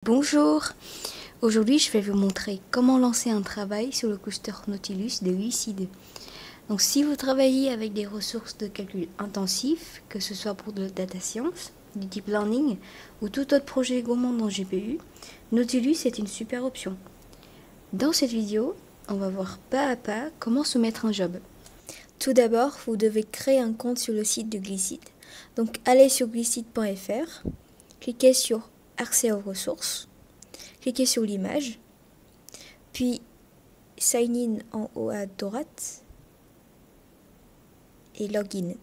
Bonjour, aujourd'hui je vais vous montrer comment lancer un travail sur le cluster Nautilus de Glycide. Donc si vous travaillez avec des ressources de calcul intensifs, que ce soit pour de la data science, du deep learning ou tout autre projet gourmand en GPU, Nautilus est une super option. Dans cette vidéo, on va voir pas à pas comment soumettre un job. Tout d'abord, vous devez créer un compte sur le site de Glycide. Donc allez sur glycide.fr, cliquez sur Accès aux ressources, cliquez sur l'image, puis Sign in en haut à droite et Login.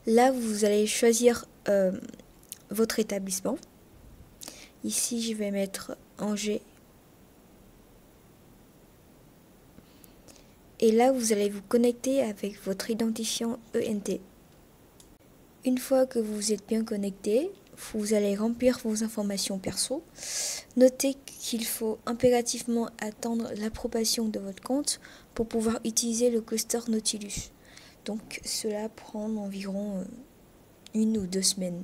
Là, vous allez choisir votre établissement. Ici, je vais mettre Angers. Et là, vous allez vous connecter avec votre identifiant ENT. Une fois que vous êtes bien connecté, vous allez remplir vos informations perso. Notez qu'il faut impérativement attendre l'approbation de votre compte pour pouvoir utiliser le cluster Nautilus. Donc cela prend environ 1 ou 2 semaines.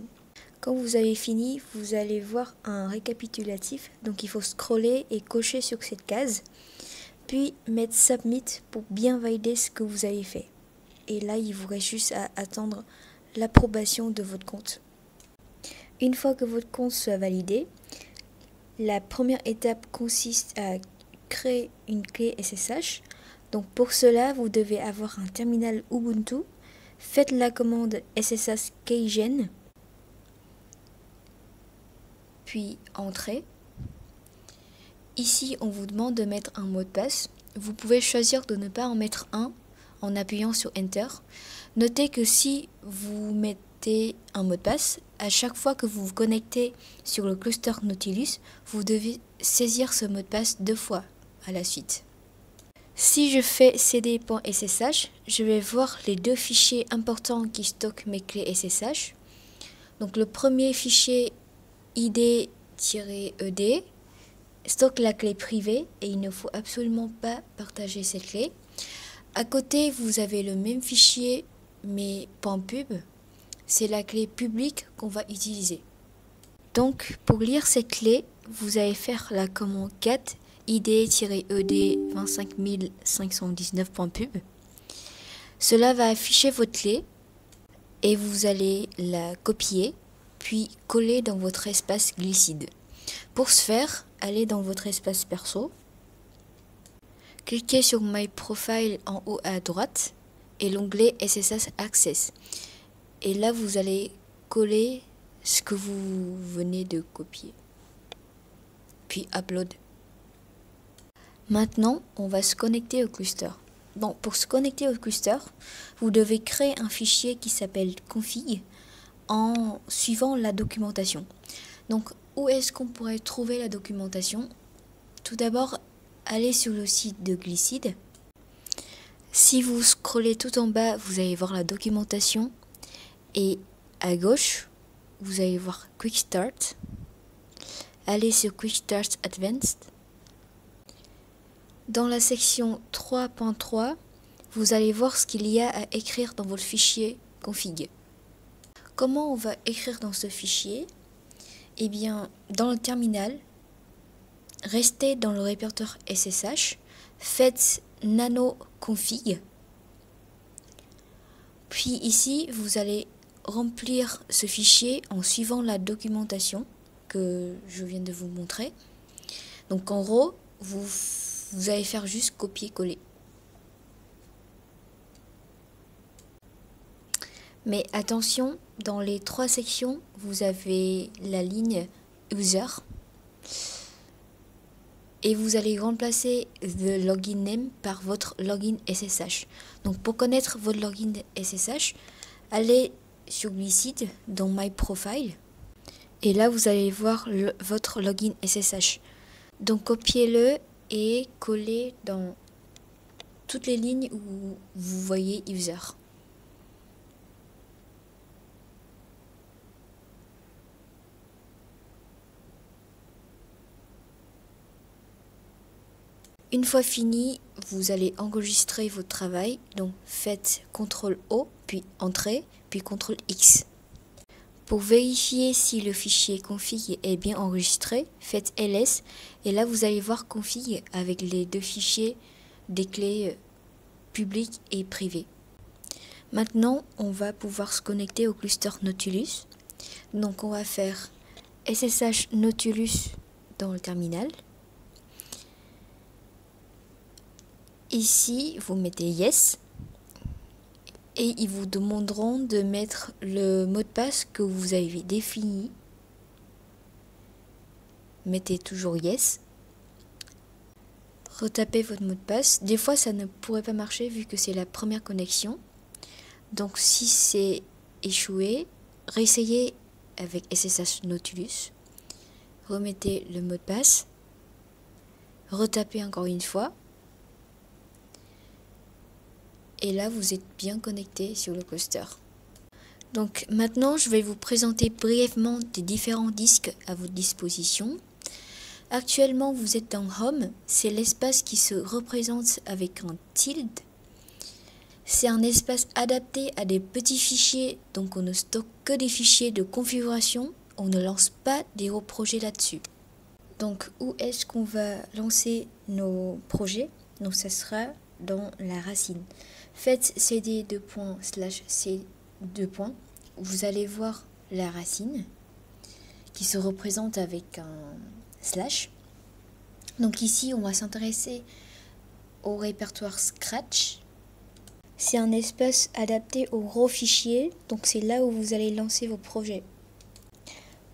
Quand vous avez fini, vous allez voir un récapitulatif. Donc il faut scroller et cocher sur cette case. Puis mettre Submit pour bien valider ce que vous avez fait. Et là, il vous reste juste à attendre l'approbation de votre compte. Une fois que votre compte soit validé, la première étape consiste à créer une clé SSH. Donc pour cela, vous devez avoir un terminal Ubuntu. Faites la commande SSH keygen, puis Entrée. Ici, on vous demande de mettre un mot de passe. Vous pouvez choisir de ne pas en mettre un en appuyant sur Enter. Notez que si vous mettez un mot de passe, à chaque fois que vous vous connectez sur le cluster Nautilus, vous devez saisir ce mot de passe 2 fois à la suite. Si je fais cd.ssh, je vais voir les 2 fichiers importants qui stockent mes clés SSH. Donc le premier fichier id-ed stocke la clé privée et il ne faut absolument pas partager cette clé. À côté, vous avez le même fichier mais .pub, c'est la clé publique qu'on va utiliser. Donc pour lire cette clé, vous allez faire la commande cat id-ed 25519.pub. Cela va afficher votre clé et vous allez la copier puis coller dans votre espace Glycide. Pour ce faire, allez dans votre espace perso, cliquez sur My Profile en haut à droite et l'onglet SSH Access. Et là, vous allez coller ce que vous venez de copier. Puis Upload. Maintenant, on va se connecter au cluster. Bon, pour se connecter au cluster, vous devez créer un fichier qui s'appelle config en suivant la documentation. Donc, où est-ce qu'on pourrait trouver la documentation? Tout d'abord, allez sur le site de Glycide. Si vous scrollez tout en bas, vous allez voir la documentation. Et à gauche, vous allez voir Quick Start. Allez sur Quick Start Advanced. Dans la section 3.3, vous allez voir ce qu'il y a à écrire dans votre fichier config. Comment on va écrire dans ce fichier? Eh bien, dans le terminal, restez dans le répertoire SSH, faites nano config. Puis ici, vous allez remplir ce fichier en suivant la documentation que je viens de vous montrer. Donc en gros, vous allez faire juste copier-coller. Mais attention, dans les 3 sections, vous avez la ligne user et vous allez remplacer the login name par votre login SSH. Donc pour connaître votre login SSH, allez sur Glycide dans My Profile et là vous allez voir votre login SSH. Donc copiez-le et collez dans toutes les lignes où vous voyez user. Une fois fini, vous allez enregistrer votre travail. Donc faites CTRL O, puis Entrée, puis CTRL X. Pour vérifier si le fichier config est bien enregistré, faites ls et là vous allez voir config avec les deux fichiers des clés publiques et privées. Maintenant, on va pouvoir se connecter au cluster Nautilus. Donc on va faire SSH Nautilus dans le terminal. Ici, vous mettez yes. Et ils vous demanderont de mettre le mot de passe que vous avez défini. Mettez toujours yes. Retapez votre mot de passe. Des fois, ça ne pourrait pas marcher vu que c'est la première connexion. Donc, si c'est échoué, réessayez avec SSH Nautilus. Remettez le mot de passe. Retapez encore une fois. Et là, vous êtes bien connecté sur le cluster. Donc maintenant, je vais vous présenter brièvement les différents disques à votre disposition. Actuellement, vous êtes dans Home. C'est l'espace qui se représente avec un tilde. C'est un espace adapté à des petits fichiers, donc on ne stocke que des fichiers de configuration. On ne lance pas des gros projets là-dessus. Donc où est-ce qu'on va lancer nos projets? Donc ça sera dans la racine. Faites cd c vous allez voir la racine qui se représente avec un slash. Donc ici on va s'intéresser au répertoire Scratch. C'est un espace adapté aux gros fichiers, donc c'est là où vous allez lancer vos projets.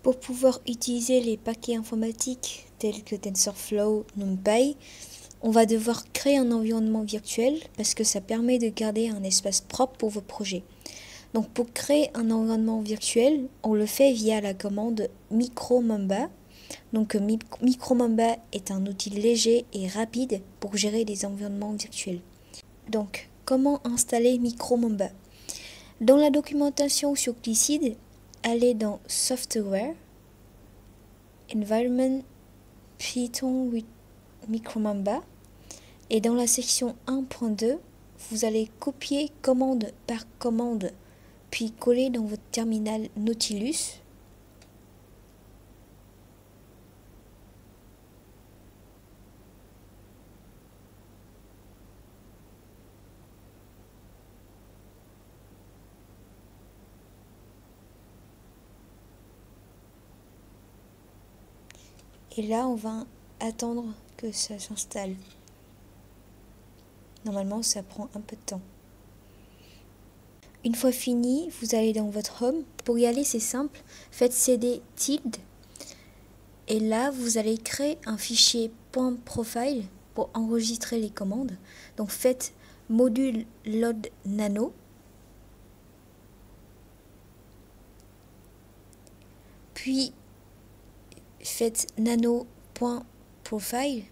Pour pouvoir utiliser les paquets informatiques tels que TensorFlow, NumPy, on va devoir créer un environnement virtuel parce que ça permet de garder un espace propre pour vos projets. Donc pour créer un environnement virtuel, on le fait via la commande micromamba. Donc micromamba est un outil léger et rapide pour gérer des environnements virtuels. Donc comment installer micromamba? Dans la documentation sur Glycid, allez dans Software, Environment, Python with Micromamba et dans la section 1.2 vous allez copier commande par commande puis coller dans votre terminal Nautilus. Et là on va attendre que ça s'installe. Normalement, ça prend un peu de temps. Une fois fini, vous allez dans votre Home. Pour y aller, c'est simple. Faites cd tilde. Et là, vous allez créer un fichier .profile pour enregistrer les commandes. Donc, faites module load nano. Puis, faites nano.profile.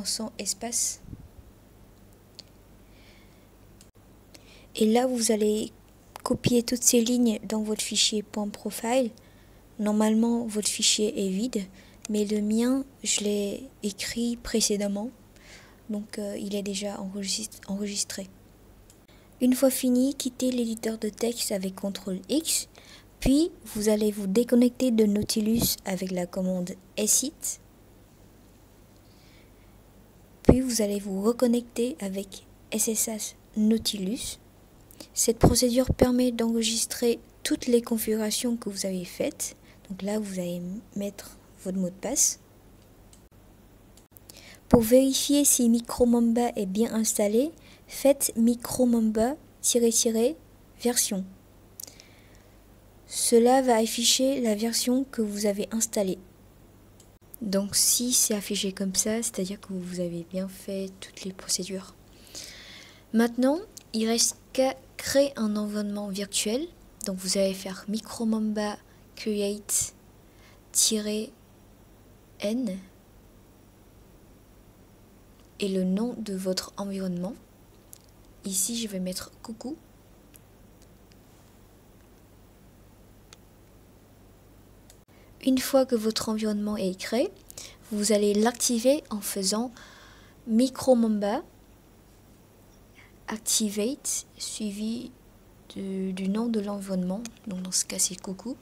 Sans espace. Et là, vous allez copier toutes ces lignes dans votre fichier .profile. Normalement, votre fichier est vide, mais le mien, je l'ai écrit précédemment. Donc, il est déjà enregistré. Une fois fini, quittez l'éditeur de texte avec CTRL X. Puis, vous allez vous déconnecter de Nautilus avec la commande exit. Puis vous allez vous reconnecter avec SSH Nautilus. Cette procédure permet d'enregistrer toutes les configurations que vous avez faites. Donc là, vous allez mettre votre mot de passe. Pour vérifier si Micromamba est bien installé, faites micromamba-version. Cela va afficher la version que vous avez installée. Donc si c'est affiché comme ça, c'est-à-dire que vous avez bien fait toutes les procédures. Maintenant, il reste qu'à créer un environnement virtuel. Donc vous allez faire micromamba create-n et le nom de votre environnement. Ici, je vais mettre coucou. Une fois que votre environnement est créé, vous allez l'activer en faisant micromamba activate suivi du nom de l'environnement, donc dans ce cas c'est coucou.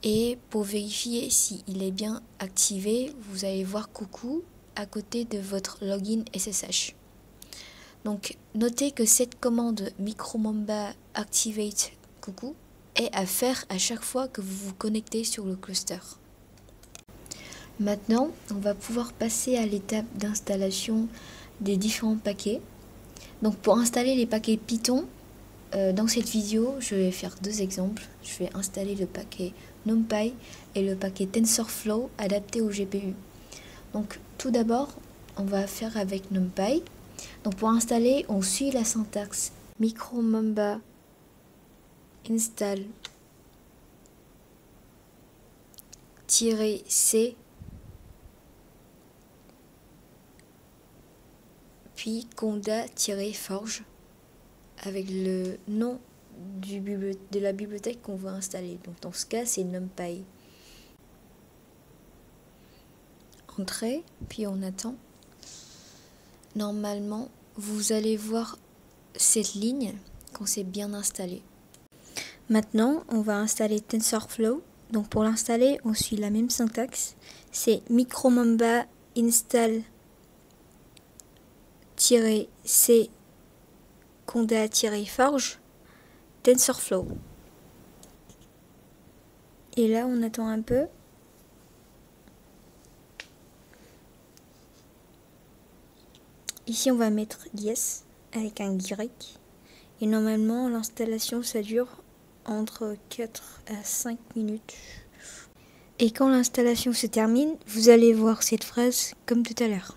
Et pour vérifier s'il est bien activé, vous allez voir coucou à côté de votre login SSH. Donc notez que cette commande micromamba activate coucou est à faire à chaque fois que vous vous connectez sur le cluster. Maintenant, on va pouvoir passer à l'étape d'installation des différents paquets. Donc pour installer les paquets Python, dans cette vidéo, je vais faire deux exemples. Je vais installer le paquet NumPy et le paquet TensorFlow adapté au GPU. Donc tout d'abord, on va faire avec NumPy. Donc pour installer, on suit la syntaxe micromamba install -c puis conda-forge avec le nom de la bibliothèque qu'on veut installer. Donc dans ce cas, c'est NumPy. Entrée, puis on attend. Normalement, vous allez voir cette ligne quand c'est bien installé. Maintenant, on va installer TensorFlow. Donc pour l'installer, on suit la même syntaxe. C'est micromamba install -c conda-forge TensorFlow. Et là, on attend un peu. Ici, on va mettre yes avec un Y. Et normalement, l'installation, ça dure entre 4 à 5 minutes. Et quand l'installation se termine, vous allez voir cette phrase comme tout à l'heure.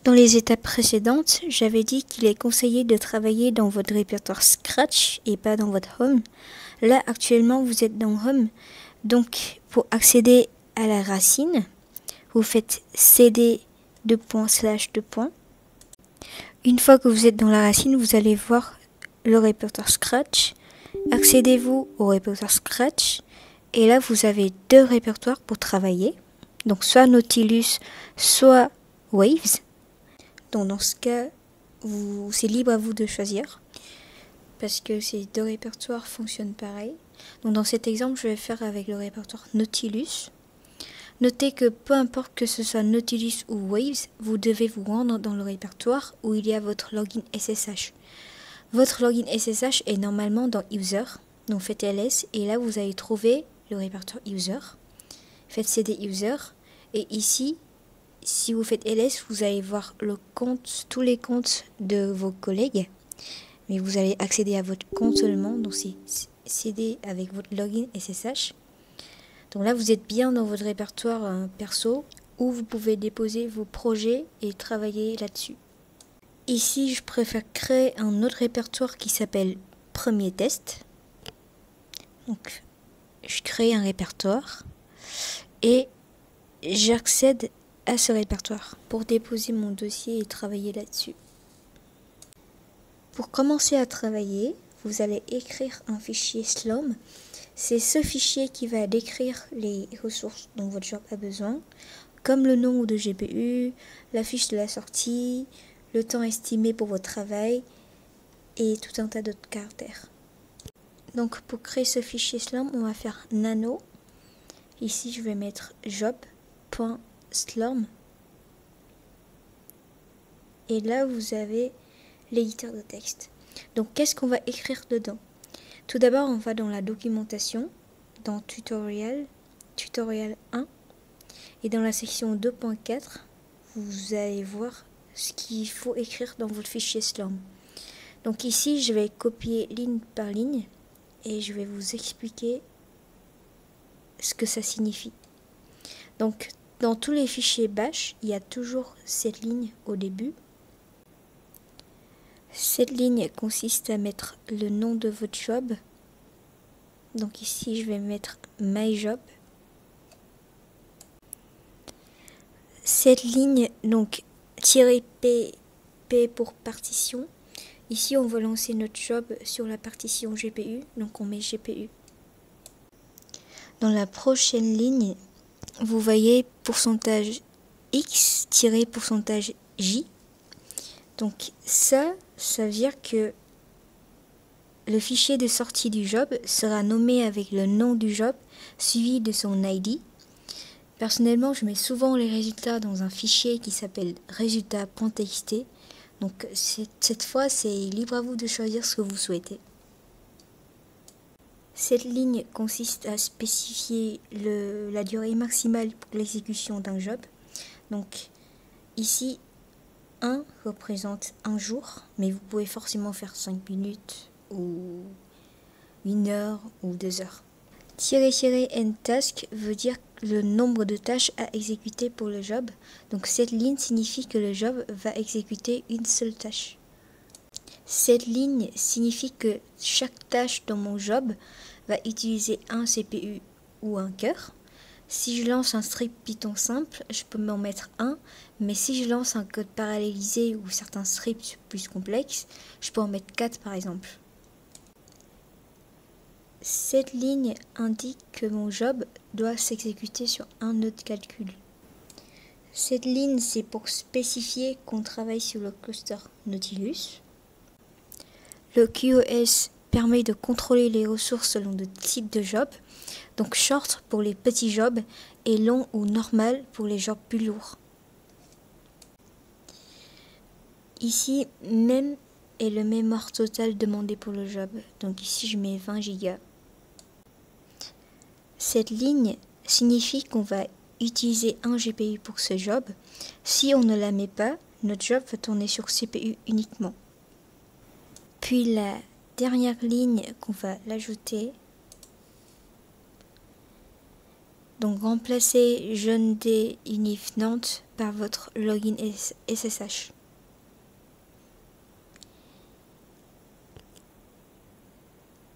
Dans les étapes précédentes, j'avais dit qu'il est conseillé de travailler dans votre répertoire Scratch et pas dans votre Home. Là, actuellement, vous êtes dans Home. Donc, pour accéder à la racine, vous faites cd : //. Une fois que vous êtes dans la racine, vous allez voir le répertoire Scratch. Accédez-vous au répertoire Scratch. Et là, vous avez deux répertoires pour travailler. Donc, soit Nautilus, soit Waves. Donc dans ce cas, c'est libre à vous de choisir parce que ces deux répertoires fonctionnent pareil. Donc dans cet exemple, je vais faire avec le répertoire Nautilus. Notez que peu importe que ce soit Nautilus ou Waves, vous devez vous rendre dans le répertoire où il y a votre login SSH. Votre login SSH est normalement dans User. Donc faites ls et là vous allez trouver le répertoire User. Faites cd user et ici, si vous faites ls, vous allez voir tous les comptes de vos collègues, mais vous allez accéder à votre compte seulement, donc c'est cd avec votre login SSH. Donc là, vous êtes bien dans votre répertoire perso, où vous pouvez déposer vos projets et travailler là-dessus. Ici, je préfère créer un autre répertoire qui s'appelle Premier Test. Donc, je crée un répertoire et j'accède à ce répertoire pour déposer mon dossier et travailler là-dessus. Pour commencer à travailler, vous allez écrire un fichier Slurm. C'est ce fichier qui va décrire les ressources dont votre job a besoin, comme le nombre de GPU, la fiche de la sortie, le temps estimé pour votre travail et tout un tas d'autres caractères. Donc pour créer ce fichier Slurm, on va faire nano. Ici, je vais mettre job.slurm. Et là, vous avez l'éditeur de texte. Donc, qu'est-ce qu'on va écrire dedans? Tout d'abord, on va dans la documentation, dans tutoriel 1. Et dans la section 2.4, vous allez voir ce qu'il faut écrire dans votre fichier Slurm. Donc ici, je vais copier ligne par ligne et je vais vous expliquer ce que ça signifie. Donc, dans tous les fichiers bash, il y a toujours cette ligne au début. Cette ligne consiste à mettre le nom de votre job. Donc ici, je vais mettre my job. Cette ligne, donc, -p pour partition. Ici, on va lancer notre job sur la partition GPU, donc on met GPU. Dans la prochaine ligne, vous voyez pourcentage X -pourcentage J. Donc ça, Ça veut dire que le fichier de sortie du job sera nommé avec le nom du job suivi de son ID. Personnellement, je mets souvent les résultats dans un fichier qui s'appelle résultats.txt. Donc cette fois, c'est libre à vous de choisir ce que vous souhaitez. Cette ligne consiste à spécifier la durée maximale pour l'exécution d'un job. Donc ici, 1 représente un jour, mais vous pouvez forcément faire 5 minutes ou 1 heure ou 2 heures. "-n task veut dire le nombre de tâches à exécuter pour le job. Donc cette ligne signifie que le job va exécuter une seule tâche. Cette ligne signifie que chaque tâche dans mon job va utiliser un CPU ou un cœur. Si je lance un script Python simple, je peux m'en mettre un, mais si je lance un code parallélisé ou certains scripts plus complexes, je peux en mettre 4 par exemple. Cette ligne indique que mon job doit s'exécuter sur un autre calcul. Cette ligne, c'est pour spécifier qu'on travaille sur le cluster Nautilus. Le QoS permet de contrôler les ressources selon le type de job. Donc short pour les petits jobs et long ou normal pour les jobs plus lourds. Ici, même est le mémoire total demandé pour le job. Donc ici, je mets 20 Go. Cette ligne signifie qu'on va utiliser un GPU pour ce job. Si on ne la met pas, notre job va tourner sur CPU uniquement. Puis la dernière ligne qu'on va l'ajouter. Donc remplacez jeune-d unif Nantes par votre login SSH.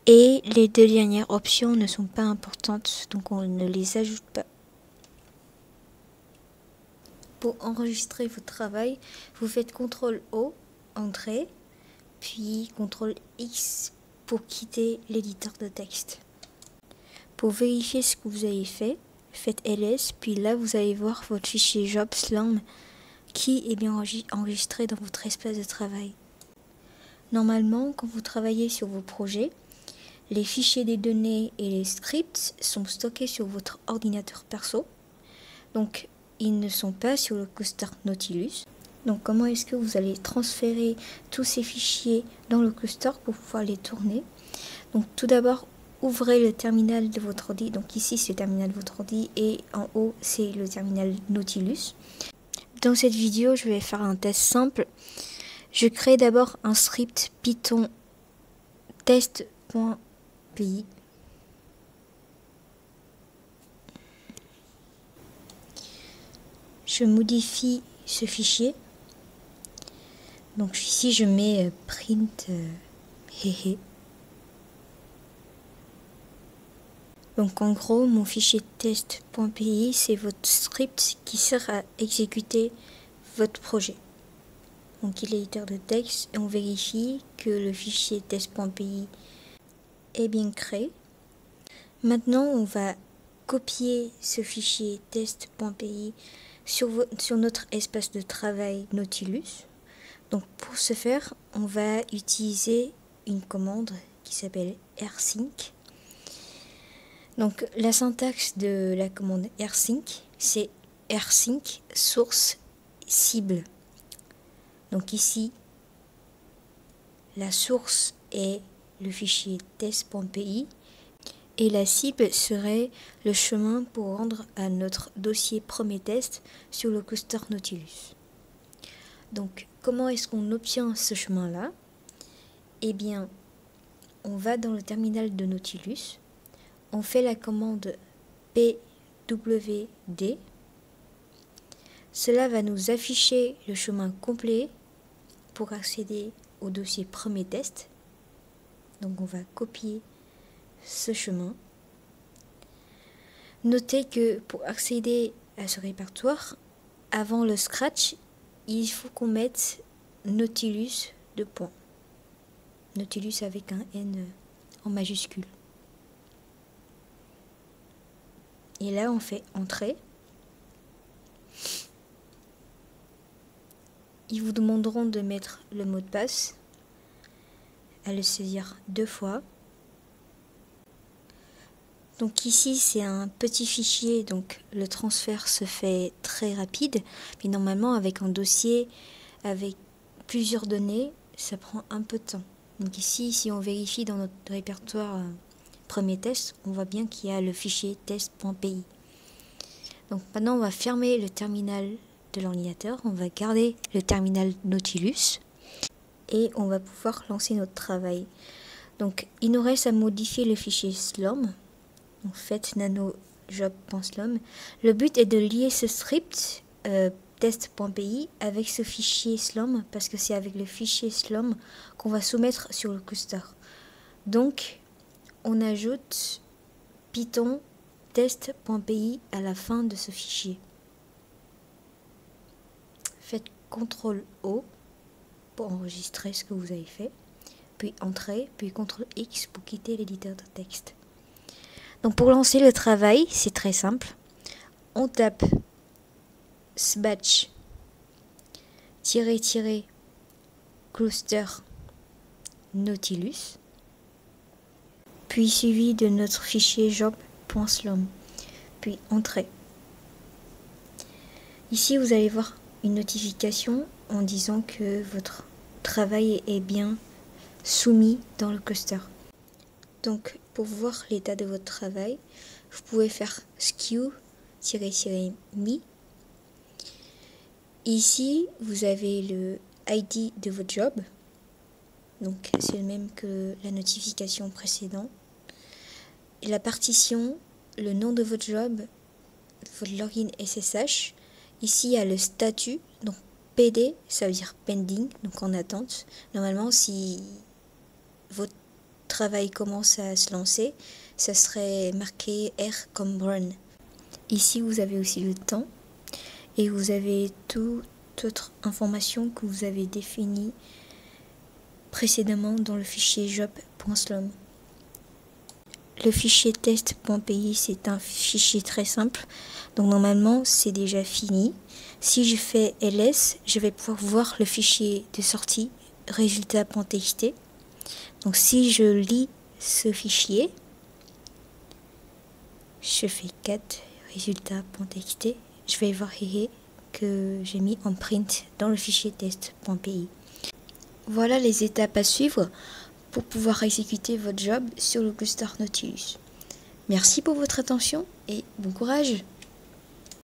Et les deux dernières options ne sont pas importantes, donc on ne les ajoute pas. Pour enregistrer votre travail, vous faites CTRL-O, entrée, puis CTRL-X pour quitter l'éditeur de texte. Pour vérifier ce que vous avez fait, faites ls, puis là vous allez voir votre fichier job slam qui est bien enregistré dans votre espace de travail. Normalement, quand vous travaillez sur vos projets, les fichiers des données et les scripts sont stockés sur votre ordinateur perso. Donc, ils ne sont pas sur le cluster Nautilus. Donc, comment est-ce que vous allez transférer tous ces fichiers dans le cluster pour pouvoir les tourner? Donc, tout d'abord, ouvrez le terminal de votre ordi. Donc, ici, c'est le terminal de votre ordi et en haut, c'est le terminal Nautilus. Dans cette vidéo, je vais faire un test simple. Je crée d'abord un script Python test.py. Je modifie ce fichier. Donc ici je mets print hehe. Donc en gros mon fichier test.py c'est votre script qui sert à exécuter votre projet. Donc il est éditeur de texte et on vérifie que le fichier test.py est bien créé. Maintenant on va copier ce fichier test.py sur notre espace de travail Nautilus. Donc pour ce faire, on va utiliser une commande qui s'appelle rsync. Donc la syntaxe de la commande rsync, c'est rsync source cible. Donc ici, la source est le fichier test.py et la cible serait le chemin pour rendre à notre dossier premier test sur le cluster Nautilus. Donc, comment est-ce qu'on obtient ce chemin-là? Eh bien, on va dans le terminal de Nautilus, on fait la commande pwd. Cela va nous afficher le chemin complet pour accéder au dossier premier test. Donc, on va copier ce chemin. Notez que pour accéder à ce répertoire, avant le scratch, il faut qu'on mette Nautilus de point. Nautilus avec un N en majuscule. Et là, on fait entrée. Ils vous demanderont de mettre le mot de passe. à le saisir 2 fois. Donc ici c'est un petit fichier, donc le transfert se fait très rapide, mais normalement avec un dossier avec plusieurs données, ça prend un peu de temps. Donc ici, si on vérifie dans notre répertoire premier test, on voit bien qu'il y a le fichier test.py. Donc maintenant on va fermer le terminal de l'ordinateur, on va garder le terminal Nautilus et on va pouvoir lancer notre travail. Donc il nous reste à modifier le fichier slom. En fait, nanojob.slom. Le but est de lier ce script test.py avec ce fichier slom parce que c'est avec le fichier slom qu'on va soumettre sur le cluster. Donc, on ajoute Python test.py à la fin de ce fichier. Faites CTRL-O pour enregistrer ce que vous avez fait, puis Entrée, puis CTRL-X pour quitter l'éditeur de texte. Donc pour lancer le travail, c'est très simple. On tape sbatch cluster Nautilus, puis suivi de notre fichier job.slom, puis Entrée. Ici, vous allez voir une notification en disant que votre travail est bien soumis dans le cluster. Donc, pour voir l'état de votre travail, vous pouvez faire skew-me. Ici, vous avez le ID de votre job. Donc, c'est le même que la notification précédente. Et la partition, le nom de votre job, votre login SSH. Ici, il y a le statut. Donc, PD, ça veut dire pending, donc en attente. Normalement, si votre travail commence à se lancer, ça serait marqué R comme run. Ici, vous avez aussi le temps et vous avez toute autre information que vous avez définie précédemment dans le fichier job.slom. Le fichier test.py, c'est un fichier très simple, donc normalement c'est déjà fini. Si je fais ls, je vais pouvoir voir le fichier de sortie résultat.txt. Donc si je lis ce fichier, je fais cat résultat.txt, je vais voir que j'ai mis en print dans le fichier test.py. Voilà les étapes à suivre pour pouvoir exécuter votre job sur le cluster Nautilus. Merci pour votre attention et bon courage!